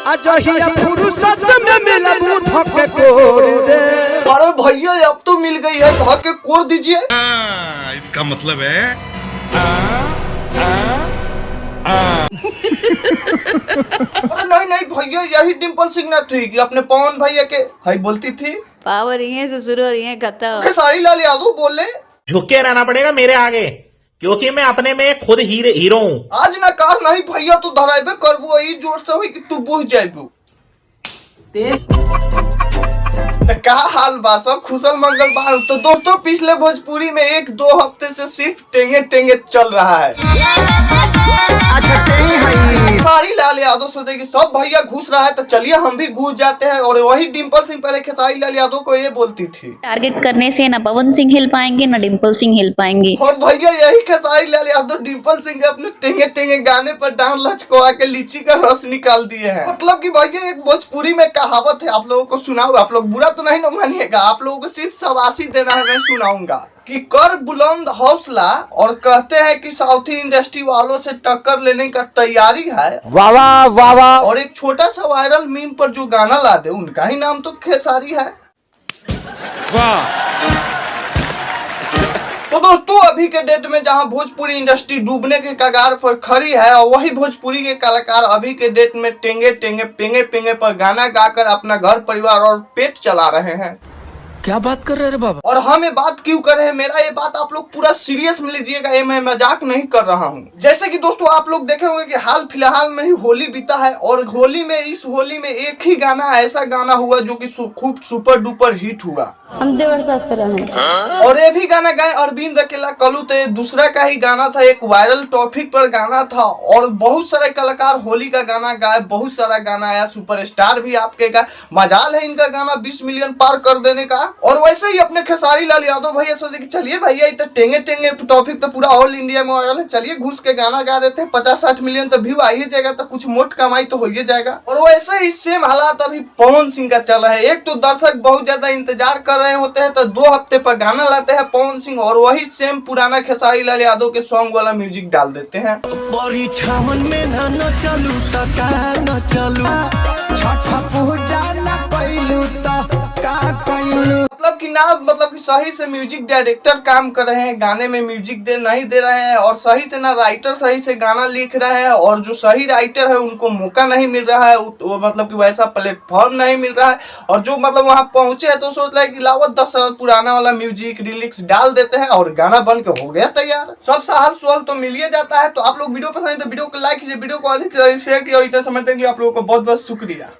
अजहिया फुर्सत में मिलबू धके कोड़ दे। अरे भैया अब तो मिल गई है, धके कोड़ दीजिए। इसका मतलब है अरे नहीं नहीं भैया, यही डिम्पल सिंह ना थी कि अपने पवन भैया के हाई बोलती थी। पावर यहीं से शुरू हो रही है खत्म। खेसारी लाल यादव बोले झुके रहना पड़ेगा मेरे आगे, क्योंकि मैं अपने में खुद हीरो हूँ। आज ना कार नहीं भैया, तू धराइबे करबू यही जोर से हुई कि तू बुझ जाइबू। तो क्या हाल बा, सब खुशल मंगल बा। तो दोस्तों पिछले भोजपुरी में 1-2 हफ्ते से सिर्फ टेंगे टेंगे चल रहा है। खेसारी लाल यादव सोचे कि सब भैया घुस रहा है तो चलिए हम भी घुस जाते हैं, और वही डिम्पल सिंह पहले खेसारी लाल यादव को ये बोलती थी, टारगेट करने से ना पवन सिंह हिल पाएंगे ना डिम्पल सिंह हिल पाएंगे। और भैया यही खेसारी लाल यादव डिम्पल सिंह के अपने टेंगे टेंगे गाने पर डांड लचकोआ के लीची का रस निकाल दिए हैं। मतलब कि भैया एक भोजपुरी में कहावत है, आप लोगों को सुनाऊं, आप लोग बुरा तो नहीं ना मानिएगा, आप लोगों को सिर्फ शाबाशी देना है, मैं सुनाऊंगा कि कर बुलंद हौसला और कहते हैं कि साउथी इंडस्ट्री वालों से टक्कर लेने का तैयारी है। वाह वाह वाह वाह। और एक छोटा सा वायरल मीम पर जो गाना ला दे उनका ही नाम तो खेसारी है। तो दोस्तों अभी के डेट में जहां भोजपुरी इंडस्ट्री डूबने के कगार पर खड़ी है, और वही भोजपुरी के कलाकार अभी के डेट में टेंगे टेंगे पेंगे पेंगे पर गाना गाकर अपना घर परिवार और पेट चला रहे हैं। क्या बात कर रहे हैं बाबा? और हम ये बात क्यों कर रहे हैं, मेरा ये बात आप लोग पूरा सीरियस में लीजिएगा, ये मैं मजाक नहीं कर रहा हूँ। जैसे कि दोस्तों आप लोग देखे होंगे कि हाल फिलहाल में ही होली बीता है, और होली में इस होली में एक ही गाना ऐसा गाना हुआ जो कि खूब सुपर डुपर हिट हुआ। हम देवर साथ से रहे और ये भी गाना गाए अरविंद अकेला कलू, तो ये दूसरा का ही गाना था, एक वायरल टॉपिक पर गाना था। और बहुत सारे कलाकार होली का गाना गाए, बहुत सारा गाना आया, सुपरस्टार भी आपके गाए। मजाल है इनका गाना 20 मिलियन पार कर देने का। और वैसे ही अपने खेसारी लाल यादव भैया सोचे कि चलिए भैया तो टेंगे टेंगे टॉपिक तो पूरा ऑल इंडिया में वायरल है, चलिए घुस के गाना गा देते हैं, 50-60 मिलियन तो व्यू आ ही जाएगा, तो कुछ मोट कमाई तो हो ही जाएगा। और वैसे ही सेम हालात अभी पवन सिंह का चल रहा है। एक तो दर्शक बहुत ज्यादा इंतजार कर रहे होते हैं, तो 2 हफ्ते पर गाना लाते हैं पवन सिंह, और वही सेम पुराना खेसारी लाल यादव के सॉन्ग वाला म्यूजिक डाल देते हैं। मतलब कि सही से म्यूजिक डायरेक्टर काम कर रहे हैं, गाने में म्यूजिक नहीं दे रहे हैं, और सही से ना राइटर सही से गाना लिख रहे हैं, और जो सही राइटर है उनको मौका नहीं मिल रहा है, वो मतलब कि वैसा प्लेटफॉर्म नहीं मिल रहा है। और जो मतलब वहां पहुंचे है तो सोच रहे कि लावत 10 साल पुराना वाला म्यूजिक रिलिक्स डाल देते हैं और गाना बन के हो गया तैयार। सब सहाल सुहाल तो मिल ही जाता है। तो आप लोग वीडियो पसंद है तो वीडियो को लाइक कीजिए, वीडियो को अधिक से अधिक शेयर कीजिए। इतना समय देंगे आप लोगों को बहुत बहुत शुक्रिया।